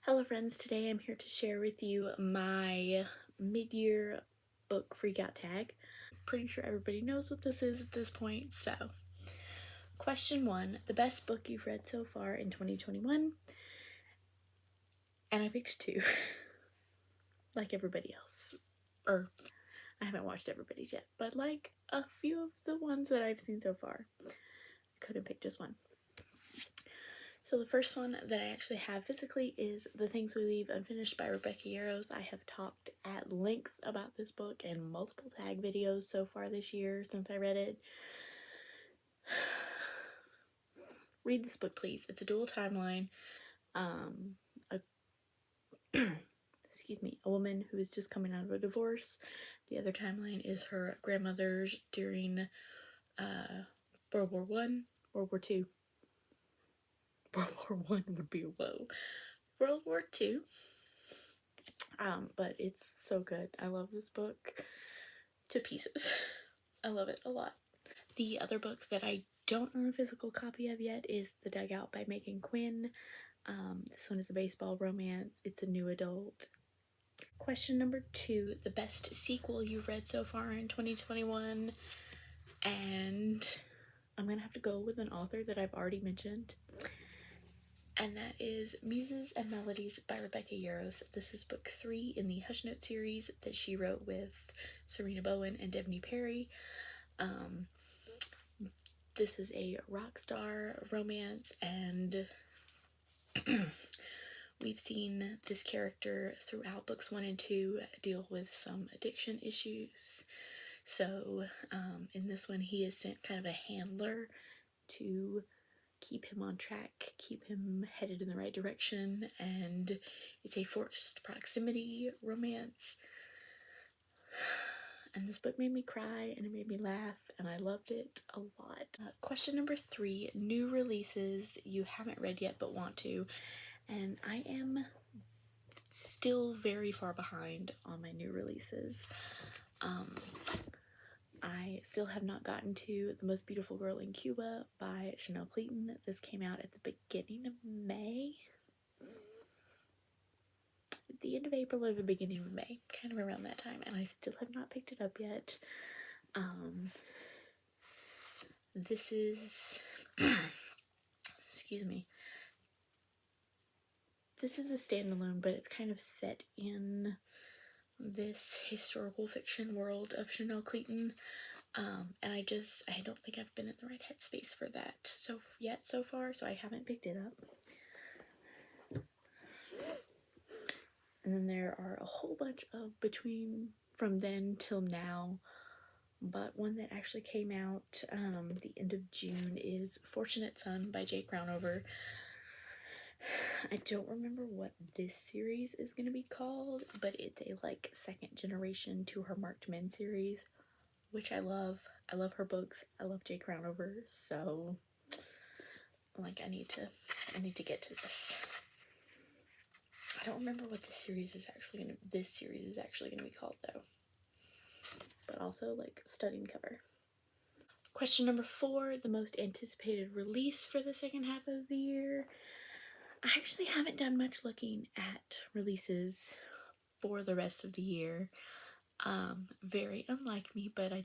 Hello friends, today I'm here to share with you my mid-year book Freakout tag. Pretty sure everybody knows what this is at this point, so. Question 1, the best book you've read so far in 2021? And I picked 2, like everybody else. Or, I haven't watched everybody's yet, but like a few of the ones that I've seen so far. Couldn't pick just one. So the first one that I actually have physically is The Things We Leave Unfinished by Rebecca Yarros. I have talked at length about this book in multiple tag videos so far this year since I read it. Read this book, please. It's a dual timeline. Excuse me, a woman who is just coming out of a divorce. The other timeline is her grandmother's during World War I, World War II. World War I would be whoa. World War II. But it's so good. I love this book to pieces. I love it a lot. The other book that I don't own a physical copy of yet is The Dugout by Meghan Quinn. This one is a baseball romance. It's a new adult. Question number 2, the best sequel you've read so far in 2021. And I'm going to have to go with an author that I've already mentioned. And that is Muses and Melodies by Rebecca Yarros. This is book 3 in the Hush Note series that she wrote with Serena Bowen and Debney Perry. This is a rock star romance, and we've seen this character throughout books 1 and 2 deal with some addiction issues. So in this one, he is sent kind of a handler to keep him on track, keep him headed in the right direction, and it's a forced proximity romance. And this book made me cry, and it made me laugh, and I loved it a lot. Question number 3, new releases you haven't read yet but want to. And I am still very far behind on my new releases. I still have not gotten to The Most Beautiful Girl in Cuba by Chanel Clayton. This came out at the beginning of May. At the end of April or the beginning of May, kind of around that time, and I still have not picked it up yet. This is excuse me. This is a standalone, but it's kind of set in this historical fiction world of Chanel Clayton. And I don't think I've been in the right headspace for that so far, so I haven't picked it up. And then there are a whole bunch of from then till now, but one that actually came out the end of June is Fortunate Son by Jake Brownover. I don't remember what this series is going to be called, but it's a like second generation To Her Marked Men series, which I love. I love her books. I love Jake Brownover, so like I need to get to this. I don't remember what this series is actually gonna be called though. But also like studying cover. Question number 4, the most anticipated release for the second half of the year. I actually haven't done much looking at releases for the rest of the year. Very unlike me, but I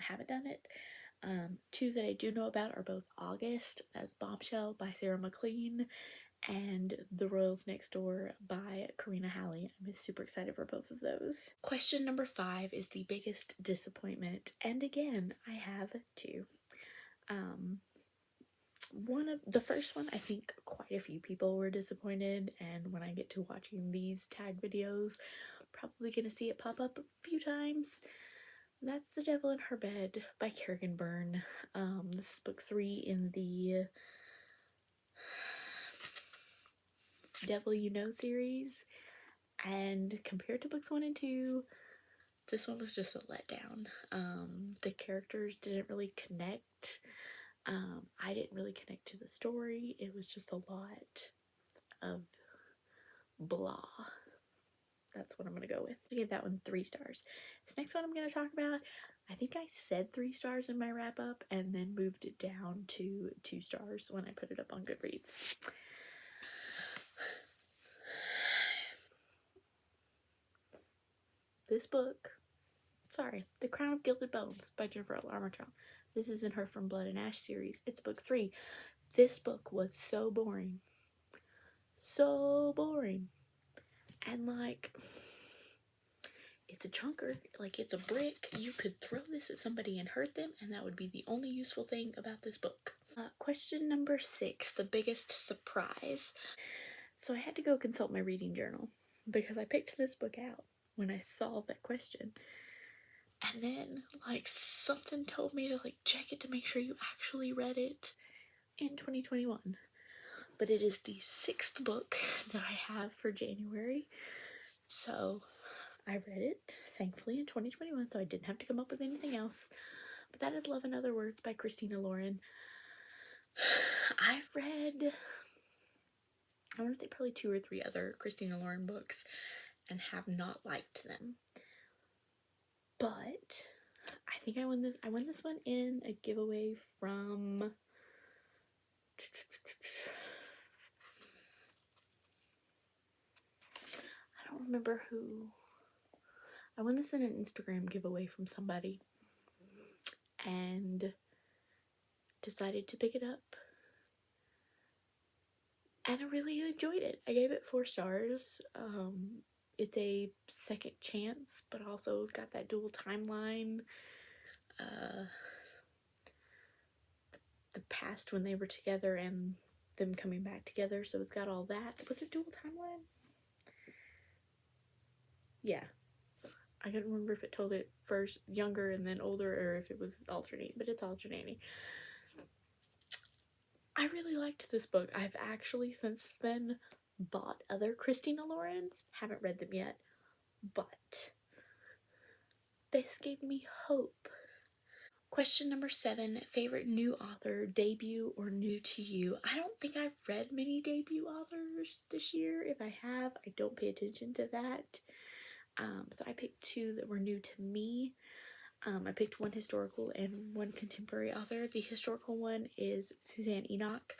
haven't done it. 2 that I do know about are both August. That's Bombshell by Sarah McLean and The Royals Next Door by Karina Halley. I'm super excited for both of those. Question number 5 is the biggest disappointment, and again, I have 2. The first one, I think quite a few people were disappointed, and when I get to watching these tag videos, probably gonna see it pop up a few times. That's The Devil in Her Bed by Kerrigan Byrne. This is book 3 in the Devil You Know series, and compared to books 1 and 2, this one was just a letdown. The characters didn't really connect. I didn't really connect to the story. It was just a lot of blah. That's what I'm going to go with. I gave that one 3 stars. This next one I'm going to talk about, I think I said 3 stars in my wrap up and then moved it down to 2 stars when I put it up on Goodreads. this book, sorry, The Crown of Gilded Bones by Jennifer L. Armentrout. This is in her From Blood and Ash series. It's book 3. This book was so boring. So boring. And like, it's a chunker, like it's a brick. You could throw this at somebody and hurt them, and that would be the only useful thing about this book. Question number 6, the biggest surprise. So I had to go consult my reading journal because I picked this book out when I saw that question. And then, like, something told me to, like, check it to make sure you actually read it in 2021. But it is the 6th book that I have for January. So I read it, thankfully, in 2021, so I didn't have to come up with anything else. But that is Love in Other Words by Christina Lauren. I've read, I want to say probably 2 or 3 other Christina Lauren books and have not liked them. But I think I won this one in a giveaway from I don't remember who. I won this in an Instagram giveaway from somebody and decided to pick it up. And I really enjoyed it. I gave it 4 stars. It's a second chance, but also it's got that dual timeline. The past when they were together and them coming back together, so it's got all that. Was it dual timeline? Yeah. I couldn't remember if it told it first younger and then older or if it was alternating, but it's alternating. I really liked this book. I've actually since then bought other Christina Laurens. Haven't read them yet, but this gave me hope. Question number 7, favorite new author, debut or new to you? I don't think I've read many debut authors this year. If I have, I don't pay attention to that. So I picked 2 that were new to me. I picked 1 historical and 1 contemporary author. The historical one is Suzanne Enoch.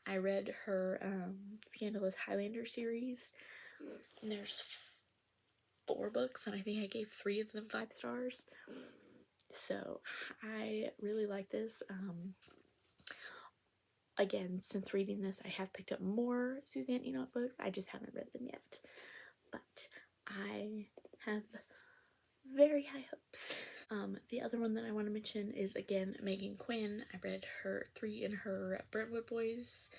I read her Scandalous Highlander series. And there's 4 books, and I think I gave 3 of them 5 stars. So I really like this. Again, since reading this, I have picked up more Suzanne Enoch books. I just haven't read them yet. But I have very high hopes. The other one that I want to mention is, again, Meghan Quinn. I read her 3 in her Brentwood Boys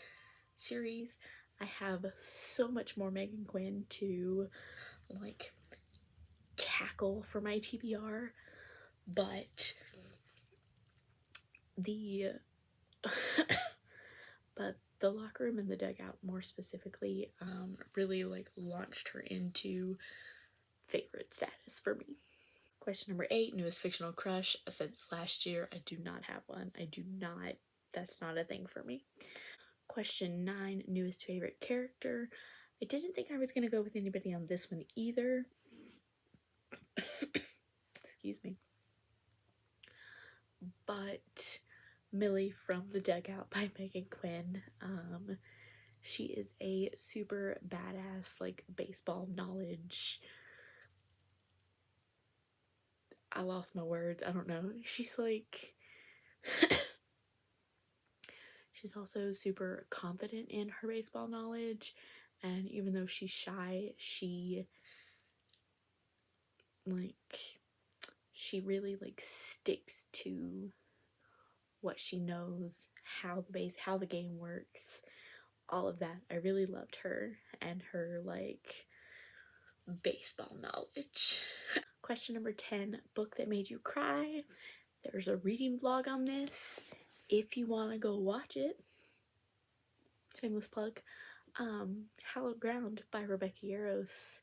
series. I have so much more Meghan Quinn to, like, tackle for my TBR, but the locker room and the dugout, more specifically, really, like, launched her into favorite status for me. Question number 8, newest fictional crush. I said this last year. I do not have one. That's not a thing for me. Question 9, newest favorite character. I didn't think I was going to go with anybody on this one either. Excuse me. But Millie from The Dugout by Meghan Quinn. She is a super badass, like, baseball knowledge. I lost my words. I don't know. She's like... She's also super confident in her baseball knowledge. And even though she's shy, she really, like, sticks to what she knows, how the game works, all of that. I really loved her and her, like, baseball knowledge. Question number 10, book that made you cry. There's a reading vlog on this if you want to go watch it. Shameless plug. Hallowed Ground by Rebecca Yarros.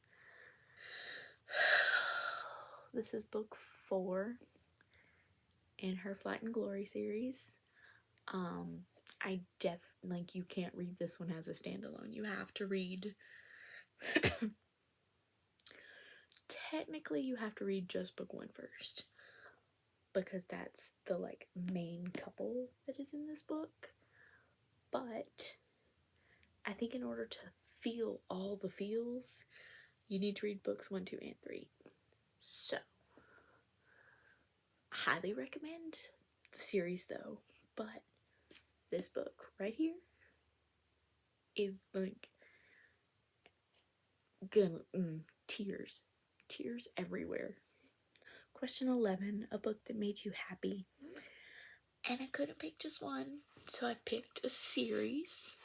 This is book 4 in her Flight and Glory series. You can't read this one as a standalone. You have to read... Technically, you have to read just book 1 first, because that's the, like, main couple that is in this book. But I think in order to feel all the feels, you need to read books 1, 2, and 3. So, highly recommend the series though, but this book right here is like good. Tears. Tears everywhere. Question 11, a book that made you happy. And I couldn't pick just one, so I picked a series.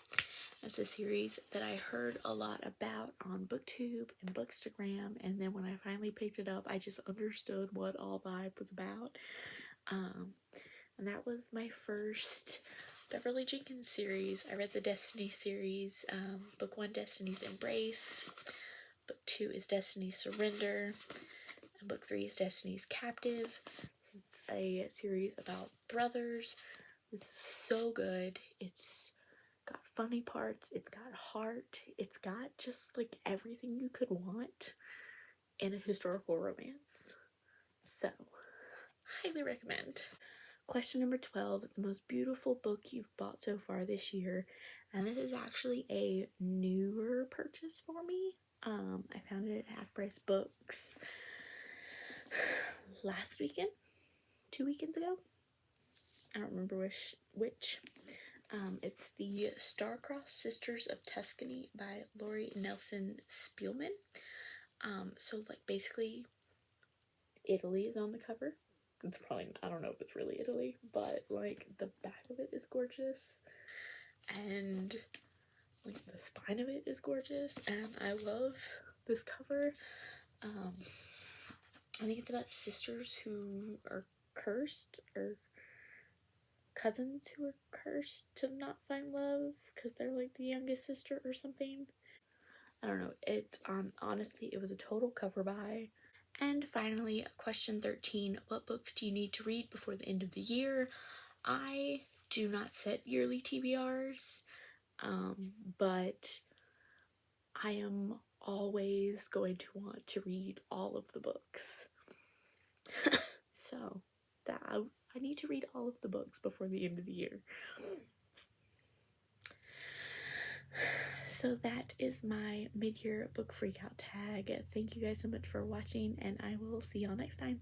It's a series that I heard a lot about on BookTube and Bookstagram, and then when I finally picked it up, I just understood what all the hype was about. And that was my first Beverly Jenkins series. I read the Destiny series. Book 1, Destiny's Embrace. Book 2 is Destiny's Surrender. And Book 3 is Destiny's Captive. This is a series about brothers. This is so good. It's got funny parts. It's got heart. It's got just like everything you could want in a historical romance. So, highly recommend. Question number 12, the most beautiful book you've bought so far this year. And this is actually a newer purchase for me. I found it at Half Price Books last weekend, 2 weekends ago. I don't remember which. It's the Star-Crossed Sisters of Tuscany by Lori Nelson Spielman. So like basically Italy is on the cover. It's probably, I don't know if it's really Italy, but like the back of it is gorgeous. And like the spine of it is gorgeous. And I love this cover. I think it's about sisters who are cursed, or cousins who are cursed to not find love because they're like the youngest sister or something. I don't know. It's honestly, it was a total cover buy. And finally, question 13, what books do you need to read before the end of the year? I do not set yearly TBRs, but I am always going to want to read all of the books. So that I need to read all of the books before the end of the year. So that is my mid-year book freakout tag. Thank you guys so much for watching, and I will see y'all next time.